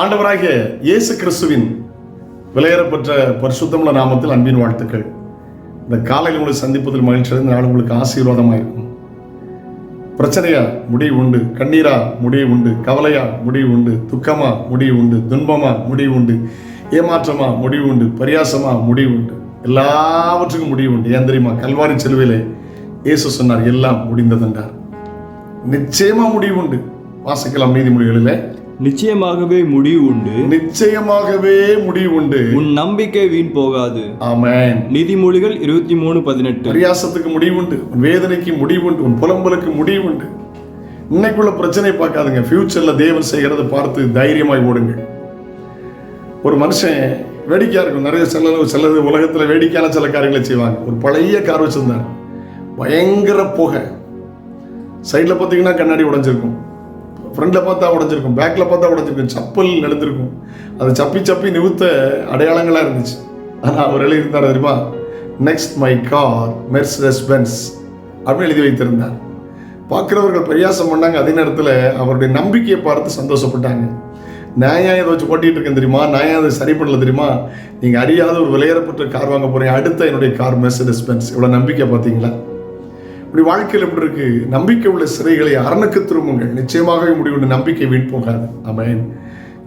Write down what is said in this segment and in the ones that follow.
ஆண்டவராகிய இயேசு கிறிஸ்துவின் விலையேறப்பெற்ற பரிசுத்தமுள்ள நாமத்தில் அன்பின் வாழ்த்துக்கள். இந்த காலையில் உங்களை சந்திப்பதில் மகிழ்ச்சி. இந்த நாள் உங்களுக்கு ஆசீர்வாதமாக இருக்கும். பிரச்சனையா முடிவு உண்டு, கண்ணீரா முடிவு உண்டு, கவலையா முடிவு உண்டு, துக்கமா முடிவு உண்டு, துன்பமா முடிவு உண்டு, ஏமாற்றமா முடிவு உண்டு, பரியாசமா முடிவு உண்டு, எல்லாவற்றுக்கும் முடிவு உண்டு. ஏன் தெரியுமா? கல்வாரி சிலுவையிலே இயேசு சொன்னார், எல்லாம் முடிந்ததென்றார். நிச்சயமா முடிவு உண்டு. வாசிக்கலாம் நீதிமொழிகளிலே. நிச்சயமாகவே முடிவு உண்டு, நிச்சயமாகவே முடிவு உண்டு, உன் நம்பிக்கை வீண் போகாது. ஆமென். நீதிமொழிகள் 23:18. பரியாசத்துக்கு முடிவு உண்டு, உன் வேதனைக்கு முடிவு உண்டு, உன் புலம்பலுக்கு முடிவு உண்டு. இன்னைக்குள்ள பிரச்சனை பார்க்காதுங்க, ஃபியூச்சர்ல தேவன் செய்கிறத பார்த்து தைரியமாய் ஓடுங்கள். ஒரு மனுஷன் வேடிக்கையா இருக்கும், நிறைய சிலது உலகத்துல வேடிக்கையான சில காரியங்களை செய்வாங்க. ஒரு பழைய கார் வச்சிருந்தார், பயங்கர புகை. சைட்ல பார்த்தீங்கன்னா கண்ணாடி உடைஞ்சிருக்கும், ஃப்ரண்டில் பார்த்தா உடஞ்சிருக்கும், பேக்கில் பார்த்தா உடஞ்சிருக்கும், சப்பல் நடந்திருக்கும். அது சப்பி சப்பி நிறுத்த அடையாளங்களாக இருந்துச்சு. ஆனால் அவர் எழுதியிருந்தார் தெரியுமா? Next my car Mercedes Benz அப்படின்னு எழுதி வைத்திருந்தார். பார்க்குறவர்கள் பரியாசம் பண்ணாங்க. அதே நேரத்தில் அவருடைய நம்பிக்கையை பார்த்து சந்தோஷப்பட்டாங்க. நான் ஏன் இதை வச்சு ஓட்டிகிட்டு இருக்கேன் தெரியுமா? நான் ஏன் அதை சரி பண்ணல தெரியுமா? நீங்கள் அறியாத ஒரு விலையேறப்பட்ட கார் வாங்க போகிறீங்க, அடுத்த என்னுடைய கார் மெர்சிடஸ் பென்ஸ். இவ்வளோ நம்பிக்கை பார்த்தீங்களா? இப்படி வாழ்க்கையில் எப்படி இருக்கு? நம்பிக்கை உள்ள சிறைகளை அரணுக்கு திரும்புங்கள், நிச்சயமாகவே முடிவு. நம்பிக்கை வீண் போகாது. ஆமென்.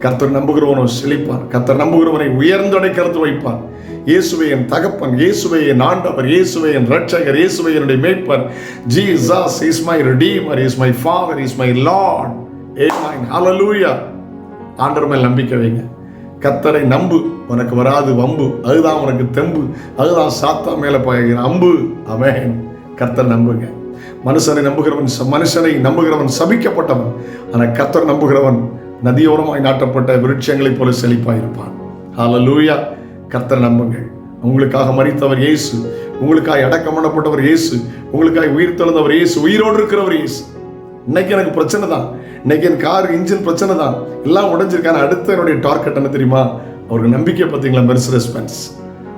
கர்த்தர் நம்புகிறவனோ செழிப்பார், கர்த்தர் நம்புகிறவனை உயர்ந்த அடைக்கலத்து வைப்பார். இயேசுவே என் தகப்பன், இயேசுவே என் ஆண்டவர், இயேசுவே என் ரட்சகர், இயேசுவே என்னுடைய மேய்ப்பர். Jesus is my redeemer, is my father, is my lord. Amen. Hallelujah. ஆண்டவர் மேல் நம்பிக்கை வைங்க. கர்த்தரை நம்பு, உனக்கு வராது வம்பு. அதுதான் உனக்கு தெம்பு, அதுதான் சாத்தா மேல பாய்கிற அம்பு. ஆமென். கர்த்தர் நம்புங்க. மனுஷனை நம்புகிறவன் சபிக்கப்பட்டவன், ஆனால் கர்த்தர் நம்புகிறவன் நதியோரமாய் நாட்டப்பட்ட விருட்சங்களைப் போல செழிப்பாயிருப்பான். ஹல்லேலூயா. கர்த்தர் நம்புங்கள். உங்களுக்காக மரித்தவர் இயேசு, உங்களுக்காக அடக்கம் பண்ணப்பட்டவர் இயேசு, உங்களுக்காக உயிர் தெழுந்தவர் இயேசு, உயிரோடு இருக்கிறவர் இயேசு. இன்னைக்கு எனக்கு பிரச்சனை தான், இன்னைக்கு என் கார் இன்ஜின் பிரச்சனை தான், எல்லாம் உடைஞ்சிருக்கான. அடுத்த என்னுடைய டார்கெட் என்ன தெரியுமா? அவருக்கு நம்பிக்கை பார்த்தீங்களா? Mercedes Benz.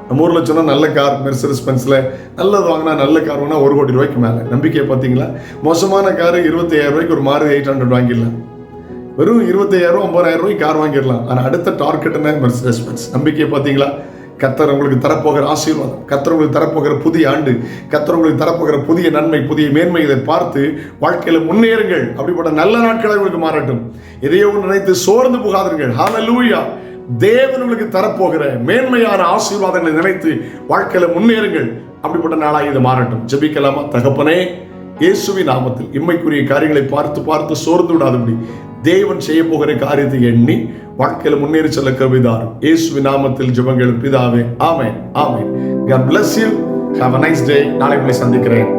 நம்ம ஊரில் சொன்னால் நல்ல கார் மெர்சிடஸ் பென்ஸில் நல்லது வாங்கினா, நல்ல கார் வாங்கினா 1 கோடி ரூபாய்க்கு மேலே. நம்பிக்கையை பார்த்தீங்களா? மோசமான கார் 25,000 ரூபாய்க்கு ஒரு மாருதி 800 வாங்கிடலாம். வெறும் 25,000 50,000 ரூபாய்க்கு கார் வாங்கிடலாம். ஆனால் அடுத்த டார்கெட் என்ன? Mercedes Benz. நம்பிக்கையை பார்த்தீங்களா? கர்த்தர் உங்களுக்கு தரப்போகிற ஆசீர்வாதம், கர்த்தர் உங்களுக்கு தரப்போகிற புதிய ஆண்டு, கர்த்தர் உங்களுக்கு தரப்போகிற புதிய நன்மை, புதிய மேன்மை, இதை பார்த்து வாழ்க்கையில் முன்னேறுங்கள். அப்படிப்பட்ட நல்ல நாட்களை உங்களுக்கு மாறட்டும். எதையோ நினைத்து சோர்ந்து போகாதீர்கள். ஹல்லேலூயா. தேவன் உங்களுக்கு தரப்போகிற மேன்மையான ஆசீர்வாதங்களை நினைத்து வாழ்க்கையில முன்னேறுங்கள். அப்படிப்பட்ட நாளாக இது மாறட்டும். ஜெபிக்கலாமா? தகப்பனே, இயேசுவின் நாமத்தில் இம்மைக்குரிய காரியங்களை பார்த்து பார்த்து சோர்ந்து விடாதபடி தேவன் செய்ய போகிற காரியத்தை எண்ணி வாழ்க்கையில முன்னேறி செல்ல கிருபைதாரும். இயேசுவின் நாமத்தில் ஜெபங்கள் பிதாவே. ஆமென். ஆமென். God bless you. Have a nice day. நாளை உங்களை சந்திக்கிறேன்.